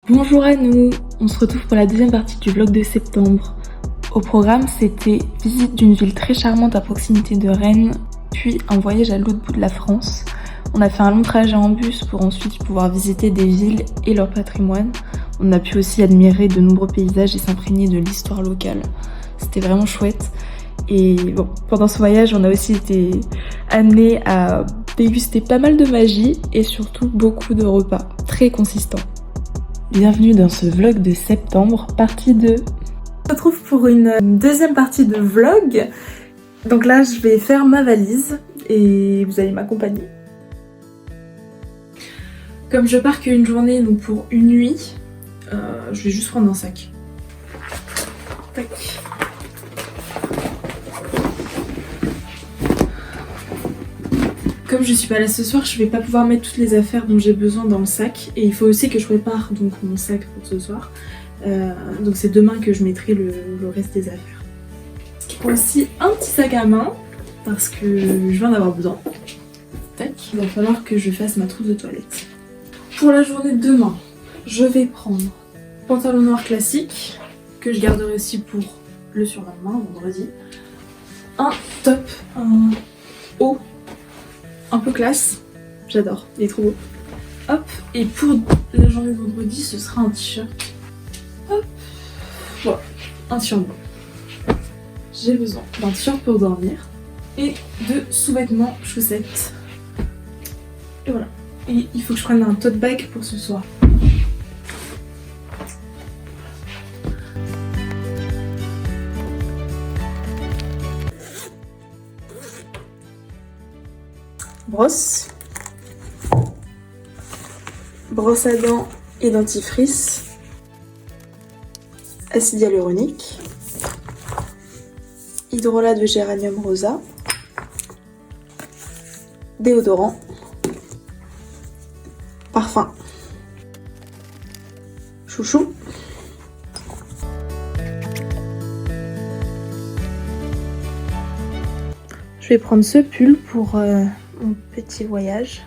Bonjour à nous, on se retrouve pour la deuxième partie du vlog de septembre. Au programme, c'était visite d'une ville très charmante à proximité de Rennes, puis un voyage à l'autre bout de la France. On a fait un long trajet en bus pour ensuite pouvoir visiter des villes et leur patrimoine. On a pu aussi admirer de nombreux paysages et s'imprégner de l'histoire locale. C'était vraiment chouette. Et bon, pendant ce voyage, on a aussi été amenés à déguster pas mal de magie et surtout beaucoup de repas très consistants. Bienvenue dans ce vlog de septembre, partie 2. On se retrouve pour une deuxième partie de vlog. Donc là, je vais faire ma valise et vous allez m'accompagner. Comme je pars qu'une journée, donc pour une nuit, je vais juste prendre un sac. Tac. Comme je suis pas là ce soir, je vais pas pouvoir mettre toutes les affaires dont j'ai besoin dans le sac. Et il faut aussi que je prépare donc mon sac pour ce soir. Donc c'est demain que je mettrai le reste des affaires. Aussi un petit sac à main, parce que je viens d'avoir besoin. Tac. Il va falloir que je fasse ma trousse de toilette. Pour la journée de demain, je vais prendre pantalon noir classique, que je garderai aussi pour le surlendemain, vendredi. Un top, un haut, un peu classe, j'adore, il est trop beau. Hop, et pour la journée de vendredi, ce sera un t-shirt. Hop, voilà, un t-shirt blanc. J'ai besoin d'un t-shirt pour dormir et de sous-vêtements, chaussettes. Et voilà. Et il faut que je prenne un tote bag pour ce soir. Brosse à dents et dentifrice, acide hyaluronique, hydrolat de géranium rosa, déodorant, parfum, chouchou, je vais prendre ce pull pour mon petit voyage.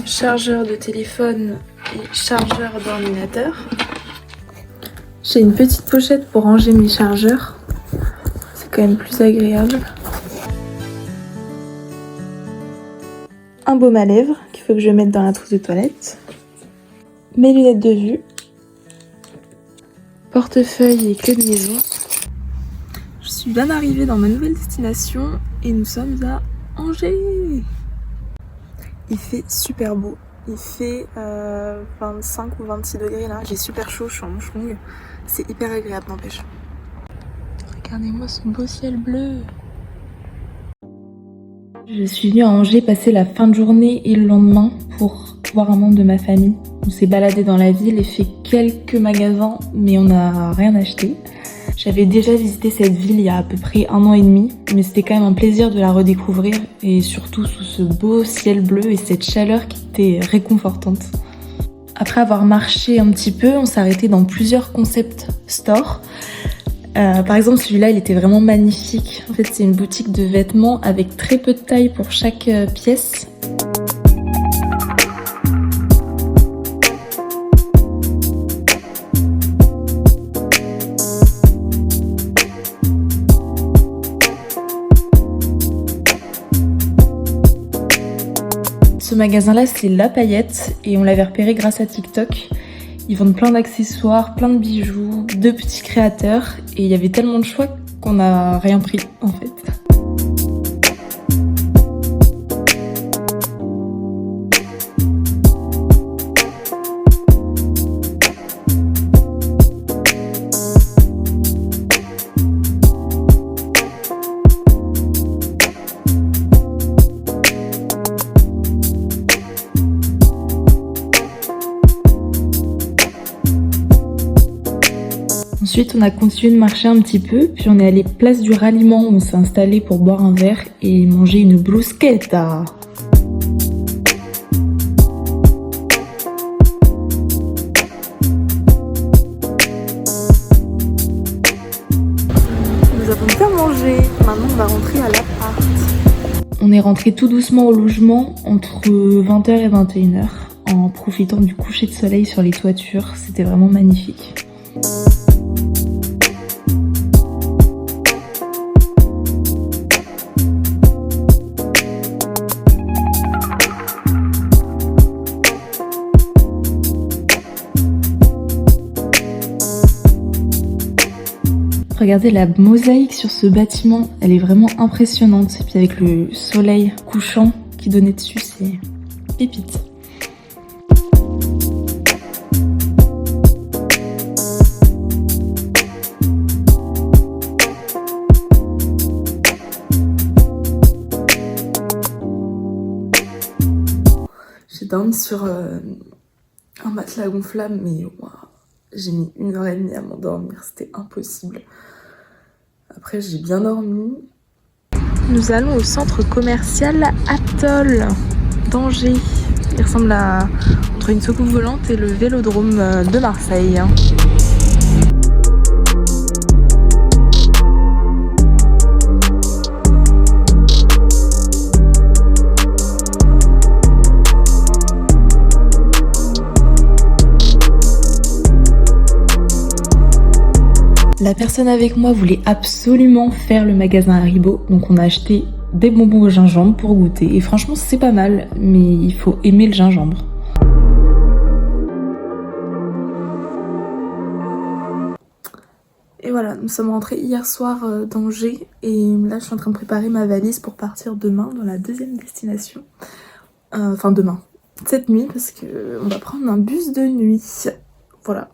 Chargeur de téléphone et chargeur d'ordinateur. J'ai une petite pochette pour ranger mes chargeurs. C'est quand même plus agréable. Un baume à lèvres qu'il faut que je mette dans la trousse de toilette. Mes lunettes de vue. Portefeuille et clé de maison. Je suis bien arrivée dans ma nouvelle destination et nous sommes à Angers. Il fait super beau, il fait 25 ou 26 degrés là, j'ai super chaud, je suis en manche longue, c'est hyper agréable n'empêche. Regardez-moi ce beau ciel bleu. Je suis venue à Angers passer la fin de journée et le lendemain pour voir un membre de ma famille. On s'est baladé dans la ville et fait quelques magasins mais on n'a rien acheté. J'avais déjà visité cette ville il y a à peu près 1 an et demi, mais c'était quand même un plaisir de la redécouvrir et surtout sous ce beau ciel bleu et cette chaleur qui était réconfortante. Après avoir marché un petit peu, on s'est arrêté dans plusieurs concept stores. Par exemple, celui-là, il était vraiment magnifique. En fait, c'est une boutique de vêtements avec très peu de taille pour chaque pièce. Ce magasin-là, c'est La Paillette et on l'avait repéré grâce à TikTok. Ils vendent plein d'accessoires, plein de bijoux, de petits créateurs et il y avait tellement de choix qu'on n'a rien pris en fait. Ensuite, on a continué de marcher un petit peu, puis on est allé place du ralliement où on s'est installé pour boire un verre et manger une bruschetta. Nous avons bien mangé, maintenant on va rentrer à l'appart. On est rentré tout doucement au logement entre 20h et 21h. en profitant du coucher de soleil sur les toitures. C'était vraiment magnifique. Regardez la mosaïque sur ce bâtiment, elle est vraiment impressionnante. Et puis avec le soleil couchant qui donnait dessus, c'est pépite. J'ai dormi sur un matelas gonflable, mais wow, j'ai mis 1h30 à m'endormir, c'était impossible. Après, j'ai bien dormi. Nous allons au centre commercial Atoll d'Angers. Il ressemble à entre une soucoupe volante et le vélodrome de Marseille. La personne avec moi voulait absolument faire le magasin Haribo, donc on a acheté des bonbons au gingembre pour goûter. Et franchement, c'est pas mal, mais il faut aimer le gingembre. Et voilà, nous sommes rentrés hier soir d'Angers et là je suis en train de préparer ma valise pour partir demain dans la deuxième destination. Enfin demain, cette nuit, parce qu'on va prendre un bus de nuit. Voilà,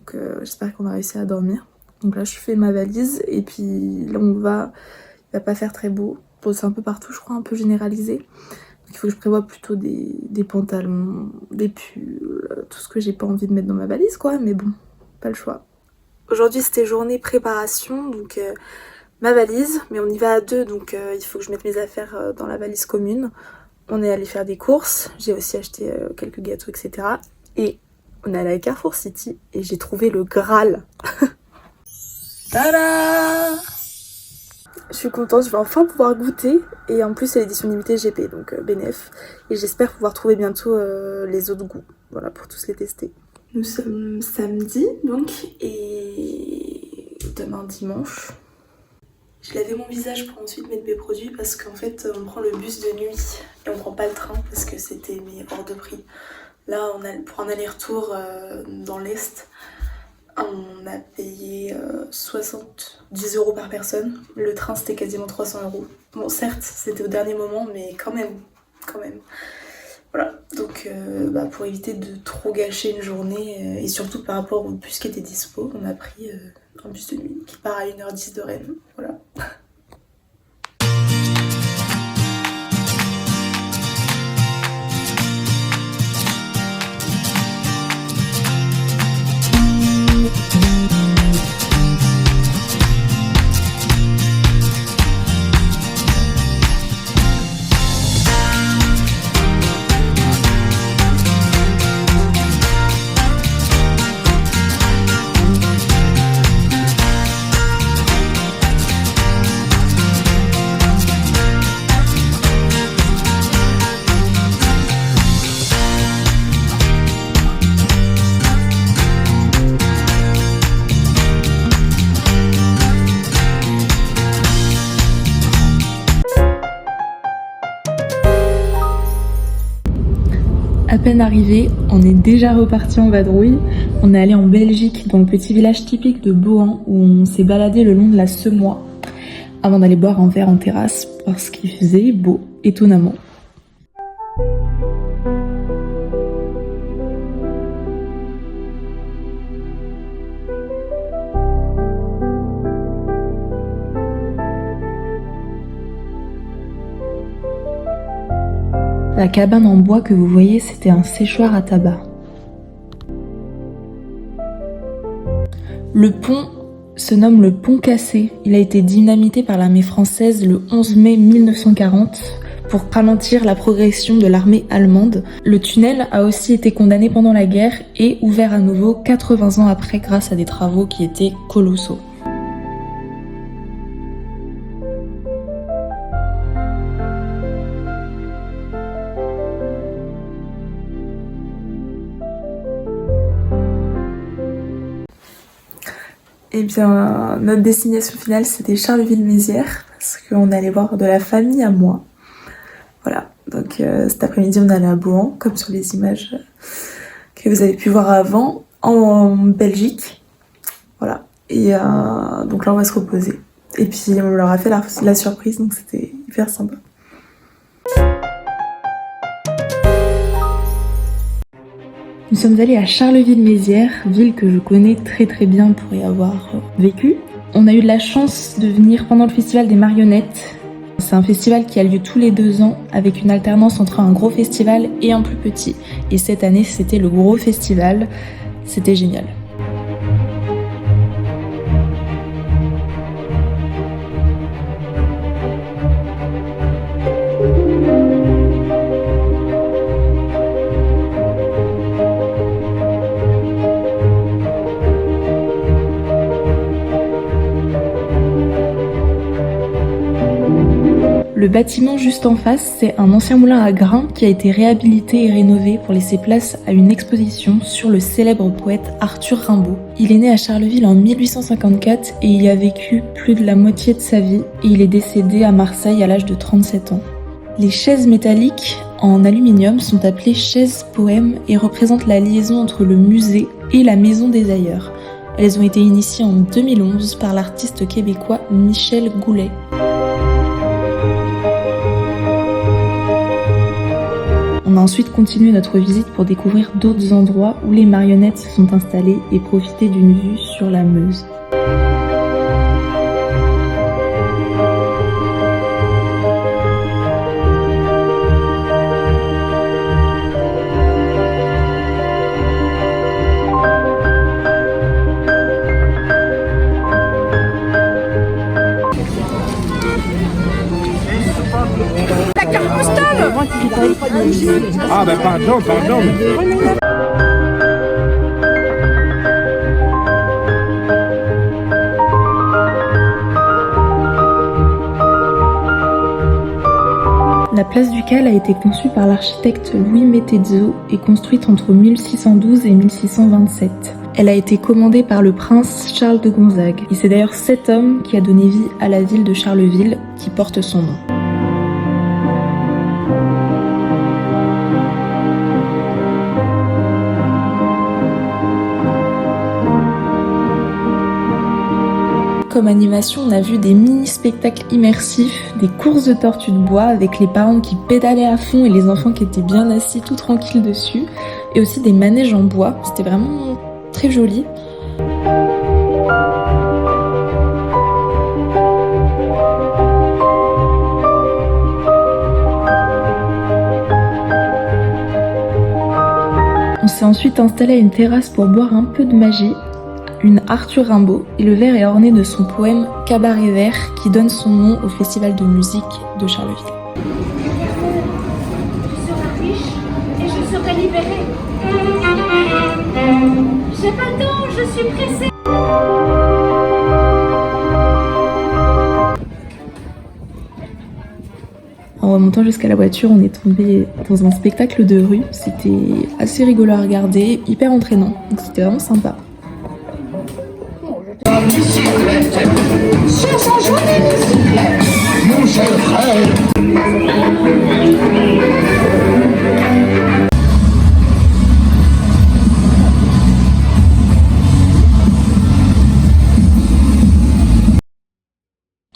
donc j'espère qu'on va réussir à dormir. Donc là je fais ma valise et puis là on va, il va pas faire très beau. Bon, c'est un peu partout je crois, un peu généralisé. Donc, il faut que je prévoie plutôt des pantalons, des pulls, tout ce que j'ai pas envie de mettre dans ma valise quoi, mais bon, pas le choix. Aujourd'hui c'était journée préparation, donc ma valise, mais on y va à deux, donc il faut que je mette mes affaires dans la valise commune. On est allé faire des courses, j'ai aussi acheté quelques gâteaux etc. Et on est allé à Carrefour City et j'ai trouvé le Graal. Tada! Je suis contente, je vais enfin pouvoir goûter et en plus c'est l'édition limitée GP, donc bénéf. Et j'espère pouvoir trouver bientôt les autres goûts, voilà, pour tous les tester. Nous sommes samedi donc et demain dimanche. Je lavais mon visage pour ensuite mettre mes produits parce qu'en fait on prend le bus de nuit et on prend pas le train parce que c'était mis hors de prix. Là on a, pour un aller-retour dans l'Est, on a payé 70 € par personne. Le train c'était quasiment 300 €. Bon certes c'était au dernier moment mais quand même. Voilà, donc pour éviter de trop gâcher une journée et surtout par rapport au bus qui était dispo, on a pris un bus de nuit qui part à 1h10 de Rennes. Voilà. À peine arrivé, on est déjà reparti en vadrouille. On est allé en Belgique, dans le petit village typique de Bohan, où on s'est baladé le long de la Semois, avant d'aller boire un verre en terrasse, parce qu'il faisait beau, étonnamment. La cabane en bois que vous voyez, c'était un séchoir à tabac. Le pont se nomme le pont cassé. Il a été dynamité par l'armée française le 11 mai 1940 pour ralentir la progression de l'armée allemande. Le tunnel a aussi été condamné pendant la guerre et ouvert à nouveau 80 ans après grâce à des travaux qui étaient colossaux. Et bien notre destination finale c'était Charleville-Mézières parce qu'on allait voir de la famille à moi. Voilà, donc cet après-midi on allait à Bohan, comme sur les images que vous avez pu voir avant, en Belgique. Voilà, et donc là on va se reposer. Et puis on leur a fait la surprise, donc c'était hyper sympa. Nous sommes allés à Charleville-Mézières, ville que je connais très très bien pour y avoir vécu. On a eu de la chance de venir pendant le festival des marionnettes. C'est un festival qui a lieu tous les 2 ans avec une alternance entre un gros festival et un plus petit. Et cette année, c'était le gros festival. C'était génial. Le bâtiment juste en face, c'est un ancien moulin à grains qui a été réhabilité et rénové pour laisser place à une exposition sur le célèbre poète Arthur Rimbaud. Il est né à Charleville en 1854 et y a vécu plus de la moitié de sa vie et il est décédé à Marseille à l'âge de 37 ans. Les chaises métalliques en aluminium sont appelées chaises poèmes et représentent la liaison entre le musée et la maison des ailleurs. Elles ont été initiées en 2011 par l'artiste québécois Michel Goulet. On a ensuite continué notre visite pour découvrir d'autres endroits où les marionnettes se sont installées et profiter d'une vue sur la Meuse. La carte postale. Ah ben pardon. La place Ducale a été conçue par l'architecte Louis Metezzo et construite entre 1612 et 1627. Elle a été commandée par le prince Charles de Gonzague. Et c'est d'ailleurs cet homme qui a donné vie à la ville de Charleville qui porte son nom. Comme animation, on a vu des mini-spectacles immersifs, des courses de tortues de bois avec les parents qui pédalaient à fond et les enfants qui étaient bien assis tout tranquilles dessus, et aussi des manèges en bois. C'était vraiment très joli. On s'est ensuite installé à une terrasse pour boire un peu de magie. Une Arthur Rimbaud, et le verre est orné de son poème Cabaret vert qui donne son nom au festival de musique de Charleville. Je serai riche et je serai libérée. J'ai pas le temps, je suis pressée. En remontant jusqu'à la voiture, on est tombé dans un spectacle de rue. C'était assez rigolo à regarder, hyper entraînant, donc c'était vraiment sympa. Mon cher frère.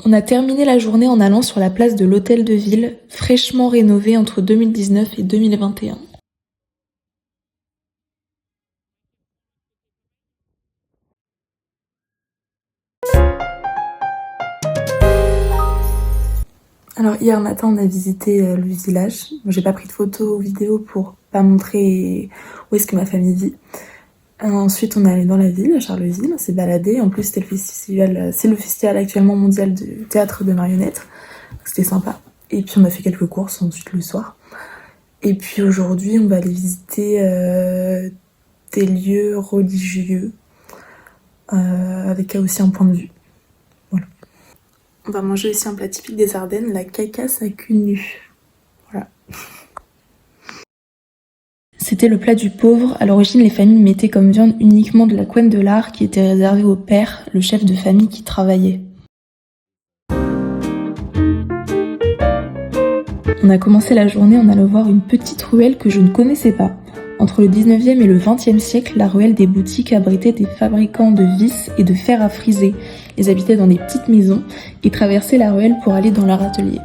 On a terminé la journée en allant sur la place de l'Hôtel de Ville, fraîchement rénovée entre 2019 et 2021. Alors hier matin on a visité le village. J'ai pas pris de photos ou vidéos pour pas montrer où est-ce que ma famille vit. Ensuite on est allé dans la ville, à Charleville, on s'est baladé. En plus c'est le festival actuellement mondial du théâtre de marionnettes. C'était sympa. Et puis on a fait quelques courses ensuite le soir. Et puis aujourd'hui on va aller visiter des lieux religieux avec aussi un point de vue. Voilà. On va manger aussi un plat typique des Ardennes, la cacasse à cul nu. Voilà. C'était le plat du pauvre. À l'origine, les familles mettaient comme viande uniquement de la couenne de lard qui était réservée au père, le chef de famille qui travaillait. On a commencé la journée en allant voir une petite ruelle que je ne connaissais pas. Entre le 19e et le 20e siècle, la ruelle des boutiques abritait des fabricants de vis et de fer à friser. Ils habitaient dans des petites maisons et traversaient la ruelle pour aller dans leur atelier.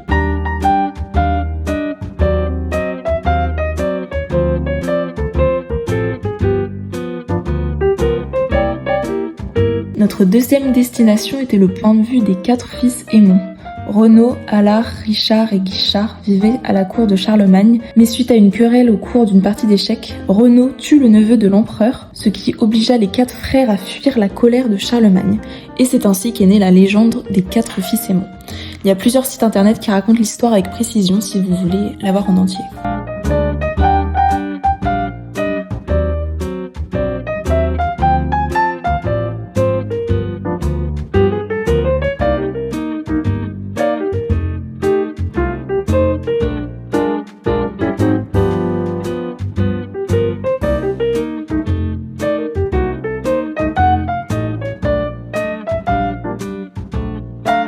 Notre deuxième destination était le point de vue des 4 fils Aymon. Renaud, Allard, Richard et Guichard vivaient à la cour de Charlemagne, mais suite à une querelle au cours d'une partie d'échecs, Renaud tue le neveu de l'empereur, ce qui obligea les 4 frères à fuir la colère de Charlemagne. Et c'est ainsi qu'est née la légende des 4 fils Aymon. Il y a plusieurs sites internet qui racontent l'histoire avec précision si vous voulez la voir en entier.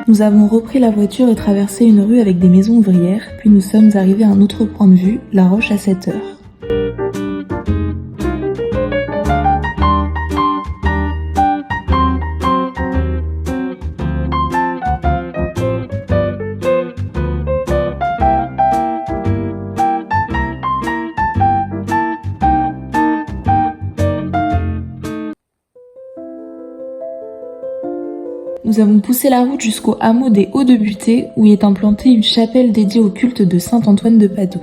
Nous avons repris la voiture et traversé une rue avec des maisons ouvrières, puis nous sommes arrivés à un autre point de vue, La Roche à 7 heures. Nous avons poussé la route jusqu'au hameau des Hauts-de-Butée où est implantée une chapelle dédiée au culte de saint Antoine de Padoue.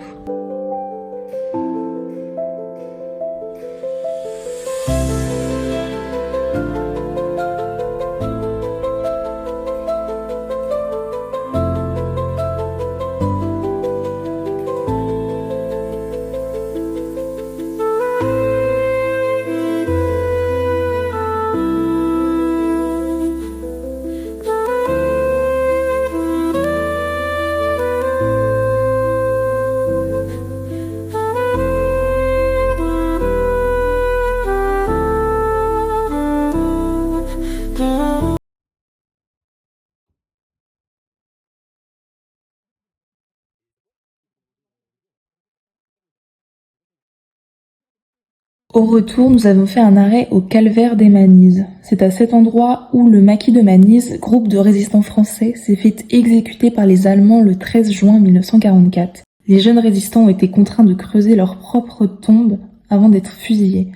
Au retour, nous avons fait un arrêt au calvaire des Manises. C'est à cet endroit où le maquis de Manise, groupe de résistants français, s'est fait exécuter par les Allemands le 13 juin 1944. Les jeunes résistants ont été contraints de creuser leur propre tombe avant d'être fusillés.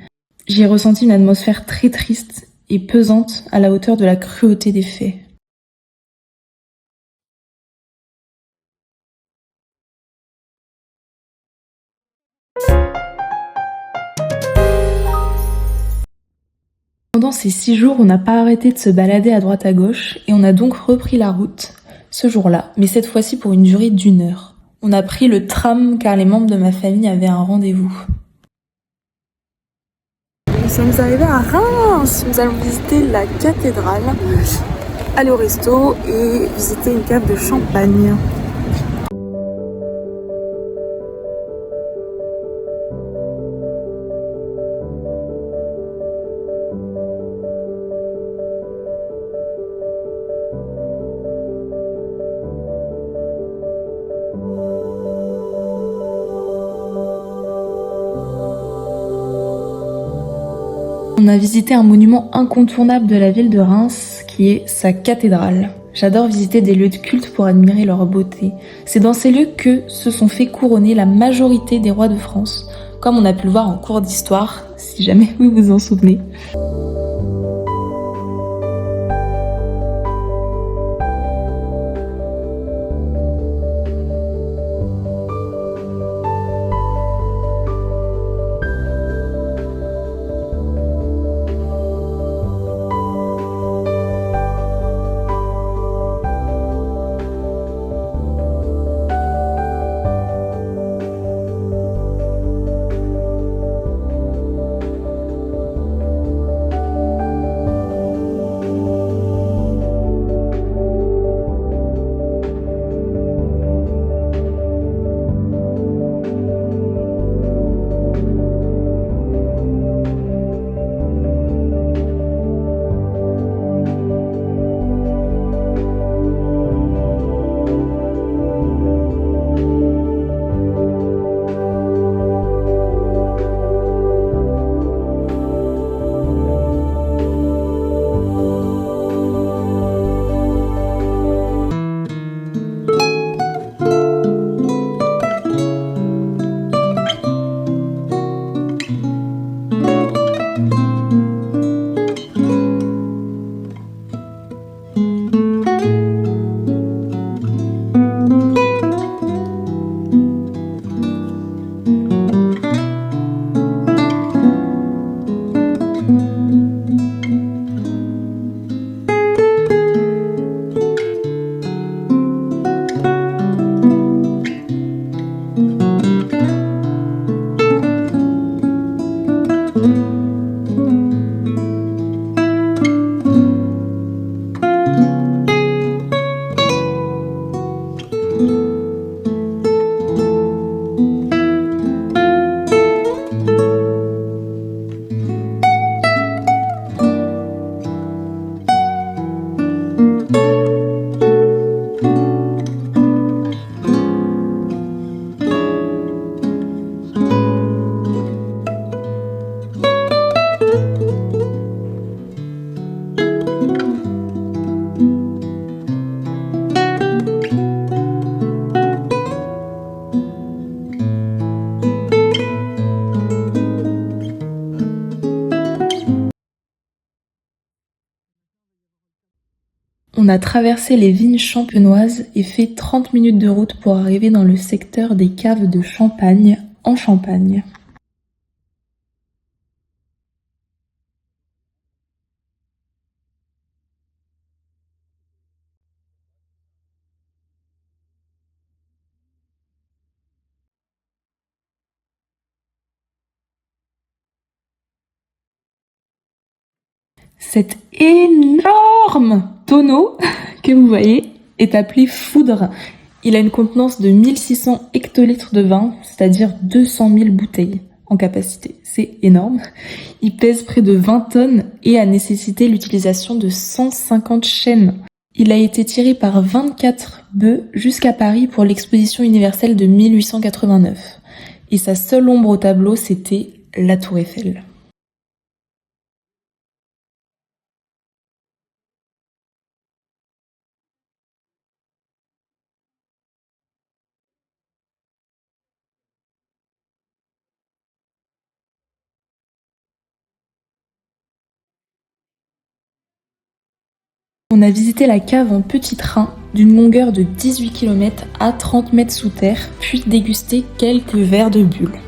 J'ai ressenti une atmosphère très triste et pesante à la hauteur de la cruauté des faits. Pendant ces 6 jours, on n'a pas arrêté de se balader à droite à gauche et on a donc repris la route ce jour-là, mais cette fois-ci pour une durée d'1 heure. On a pris le tram car les membres de ma famille avaient un rendez-vous. Nous sommes arrivés à Reims. Nous allons visiter la cathédrale, aller au resto et visiter une cave de champagne. On a visité un monument incontournable de la ville de Reims, qui est sa cathédrale. J'adore visiter des lieux de culte pour admirer leur beauté. C'est dans ces lieux que se sont fait couronner la majorité des rois de France, comme on a pu le voir en cours d'histoire, si jamais vous vous en souvenez. On a traversé les vignes champenoises et fait 30 minutes de route pour arriver dans le secteur des caves de Champagne, en Champagne. Cet énorme tonneau que vous voyez est appelé Foudre. Il a une contenance de 1600 hectolitres de vin, c'est-à-dire 200 000 bouteilles en capacité. C'est énorme. Il pèse près de 20 tonnes et a nécessité l'utilisation de 150 chaînes. Il a été tiré par 24 bœufs jusqu'à Paris pour l'exposition universelle de 1889. Et sa seule ombre au tableau, c'était la Tour Eiffel. On a visité la cave en petit train d'une longueur de 18 km à 30 mètres sous terre, puis dégusté quelques verres de bulles.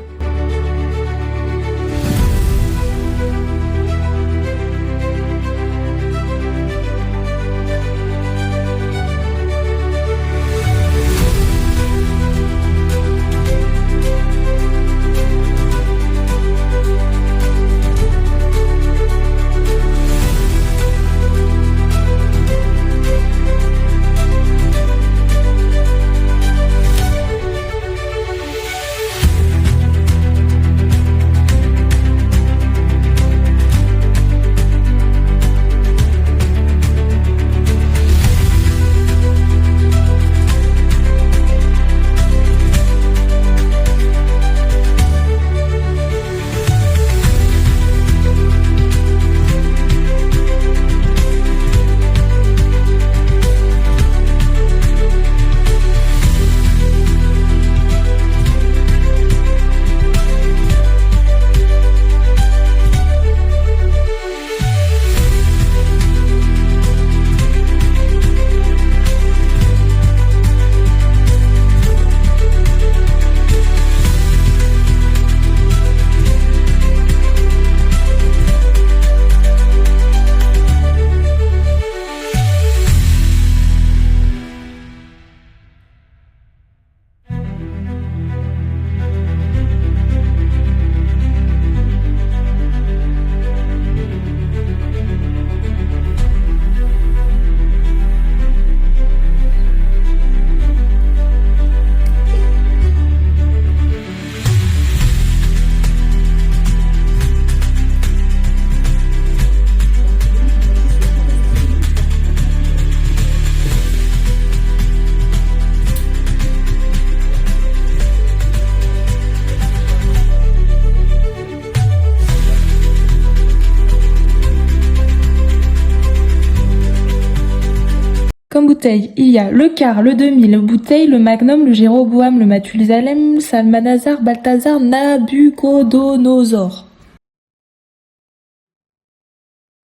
Comme bouteille, il y a le quart, le demi, le bouteille, le magnum, le Jéroboam, le Mathusalem, Salmanazar, Balthazar, Nabucodonosor.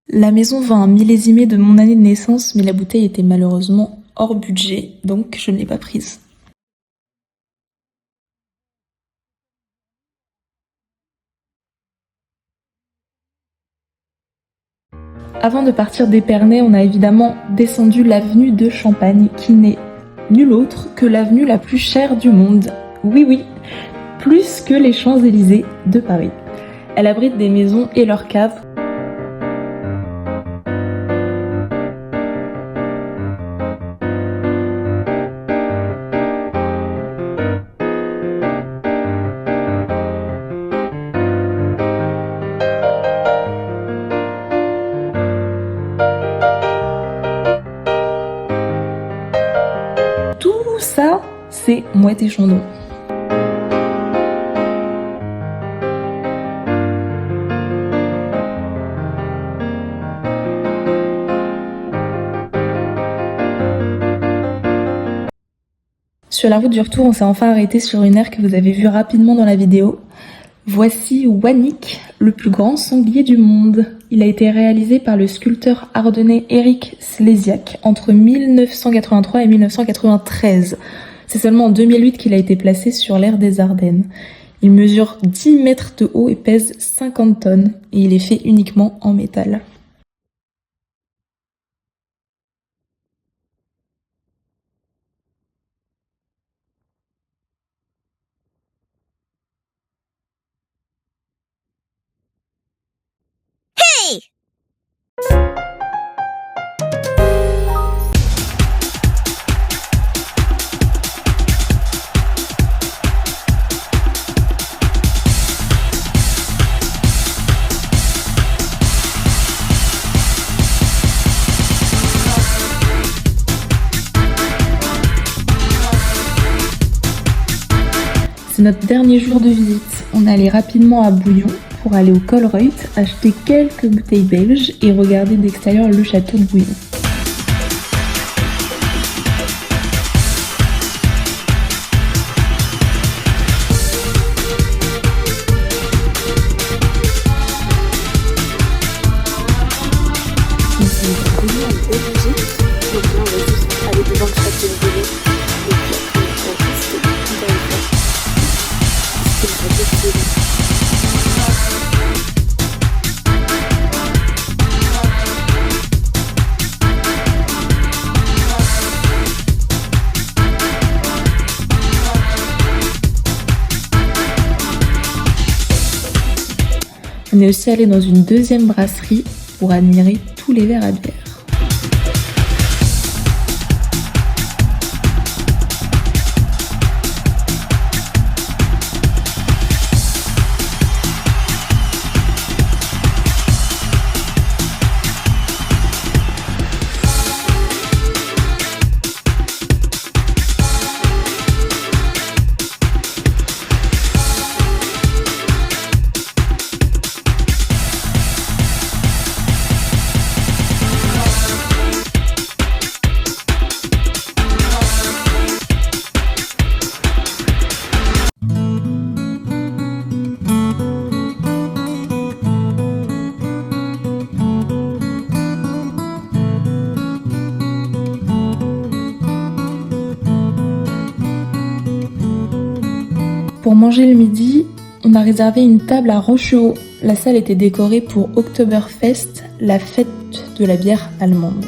La maison vend un millésimé de mon année de naissance, mais la bouteille était malheureusement hors budget, donc je ne l'ai pas prise. Avant de partir d'Épernay, on a évidemment descendu l'avenue de Champagne, qui n'est nulle autre que l'avenue la plus chère du monde. Oui, plus que les Champs-Élysées de Paris. Elle abrite des maisons et leurs caves. Tout ça, c'est Mouette et Chandon. Sur la route du retour, on s'est enfin arrêté sur une aire que vous avez vue rapidement dans la vidéo. Voici Wanik, le plus grand sanglier du monde. Il a été réalisé par le sculpteur ardennais Éric Slésiak entre 1983 et 1993. C'est seulement en 2008 qu'il a été placé sur l'aire des Ardennes. Il mesure 10 mètres de haut et pèse 50 tonnes et il est fait uniquement en métal. C'est notre dernier jour de visite. On est allé rapidement à Bouillon pour aller au Colruyt, acheter quelques bouteilles belges et regarder d'extérieur le château de Bouillon. Ici, Bouillon est Belgique, donc là on va juste aller devant le château de Bouillon et puis après on va visiter encore une fois. C'est le château de Bouillon. On est aussi allé dans une deuxième brasserie pour admirer tous les verres à bière. Pour manger le midi, on a réservé une table à Rochereau. La salle était décorée pour Oktoberfest, la fête de la bière allemande.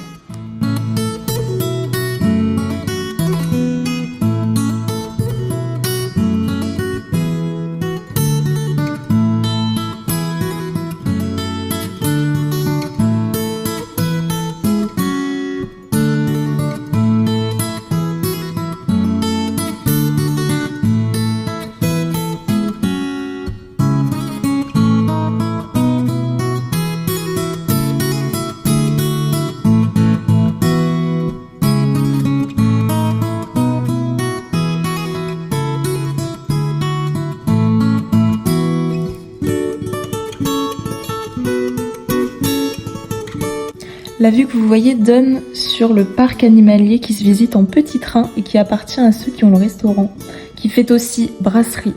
La vue que vous voyez donne sur le parc animalier qui se visite en petit train et qui appartient à ceux qui ont le restaurant, qui fait aussi brasserie.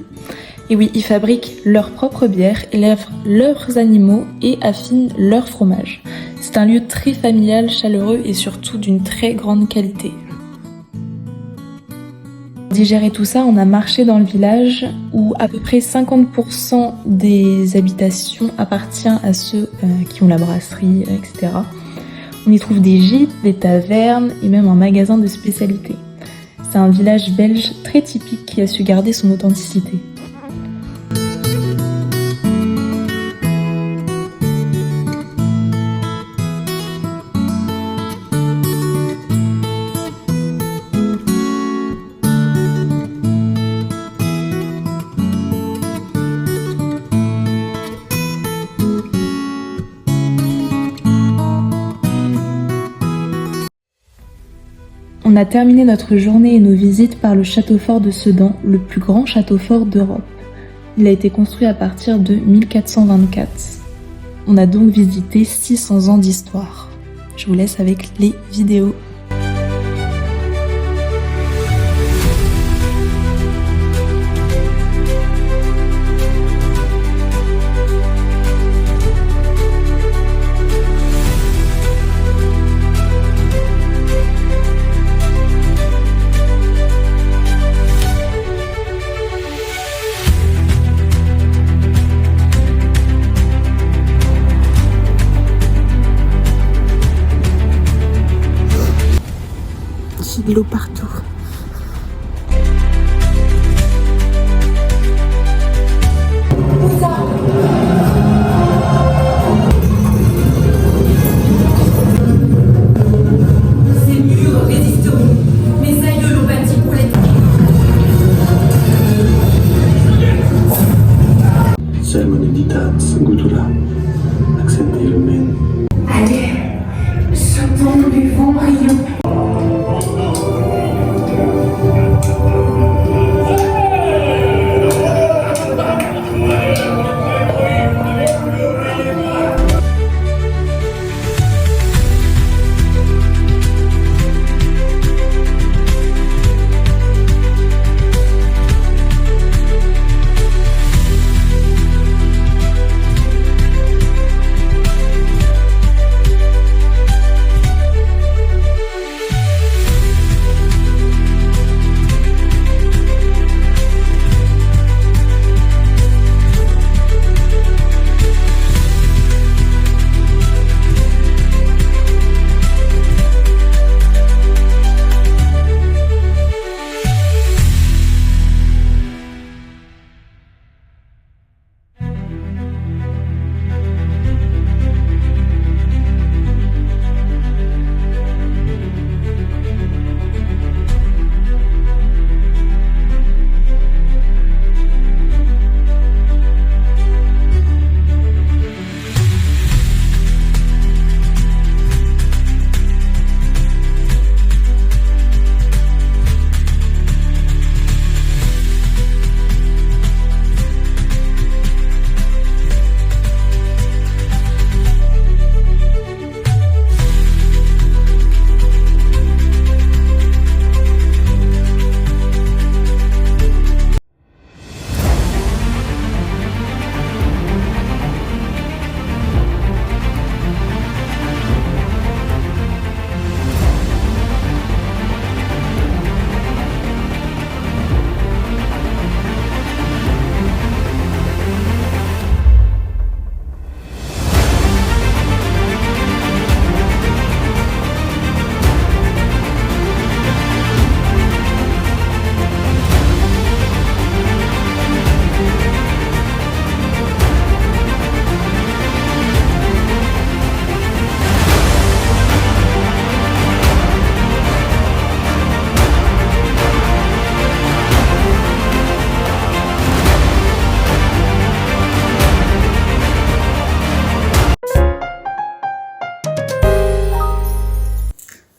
Et oui, ils fabriquent leur propre bière, élèvent leurs animaux et affinent leur fromage. C'est un lieu très familial, chaleureux et surtout d'une très grande qualité. Pour digérer tout ça, on a marché dans le village où à peu près 50% des habitations appartient à ceux qui ont la brasserie, etc. On y trouve des gîtes, des tavernes et même un magasin de spécialités. C'est un village belge très typique qui a su garder son authenticité. On a terminé notre journée et nos visites par le château fort de Sedan, le plus grand château fort d'Europe. Il a été construit à partir de 1424. On a donc visité 600 ans d'histoire. Je vous laisse avec les vidéos. J'ai de l'eau partout. Ces murs résisteront. Mes aïeux l'ont bâti pour les Salmoniditatis gudula, accent illumen. Allez, sautons, buvons, rions.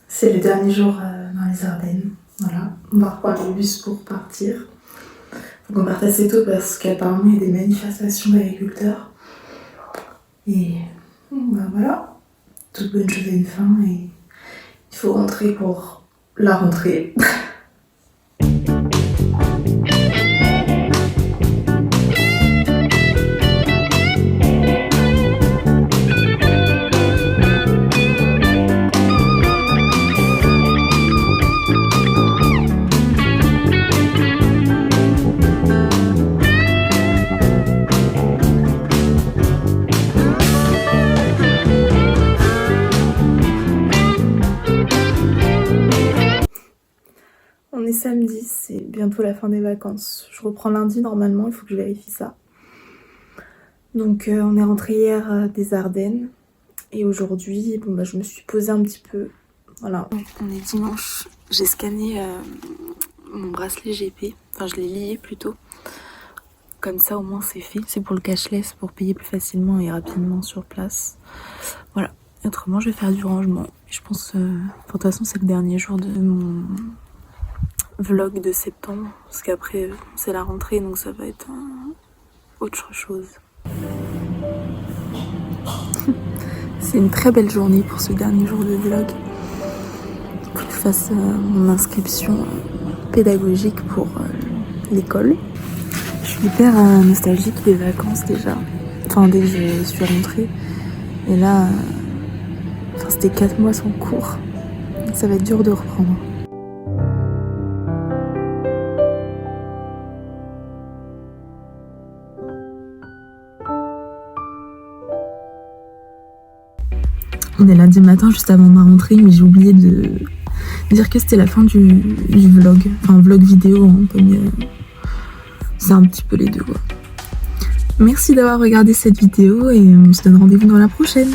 C'est le dernier jour dans les Ardennes. Voilà, on va reprendre le bus pour partir. Faut qu'on parte assez tôt parce qu'apparemment il y a des manifestations d'agriculteurs. Et ben voilà, toute bonne chose a une fin et il faut rentrer pour la rentrée. On est samedi, c'est bientôt la fin des vacances. Je reprends lundi normalement, il faut que je vérifie ça. Donc on est rentré hier des Ardennes et aujourd'hui je me suis posée un petit peu. Voilà. On est dimanche, j'ai scanné mon bracelet GP, enfin je l'ai lié plutôt. Comme ça au moins c'est fait, c'est pour le cashless, pour payer plus facilement et rapidement sur place. Voilà, et autrement je vais faire du rangement. Je pense, de toute façon c'est le dernier jour de mon vlog de septembre, parce qu'après c'est la rentrée donc ça va être autre chose. C'est une très belle journée pour ce dernier jour de vlog. Il faut que je fasse mon inscription pédagogique pour l'école. Je suis hyper nostalgique des vacances déjà, enfin dès que je suis rentrée. Et là, c'était 4 mois sans cours, ça va être dur de reprendre. On est lundi matin juste avant ma rentrée, mais j'ai oublié de dire que c'était la fin du vlog. Enfin, vlog vidéo, hein, c'est un petit peu les deux, quoi. Merci d'avoir regardé cette vidéo et on se donne rendez-vous dans la prochaine.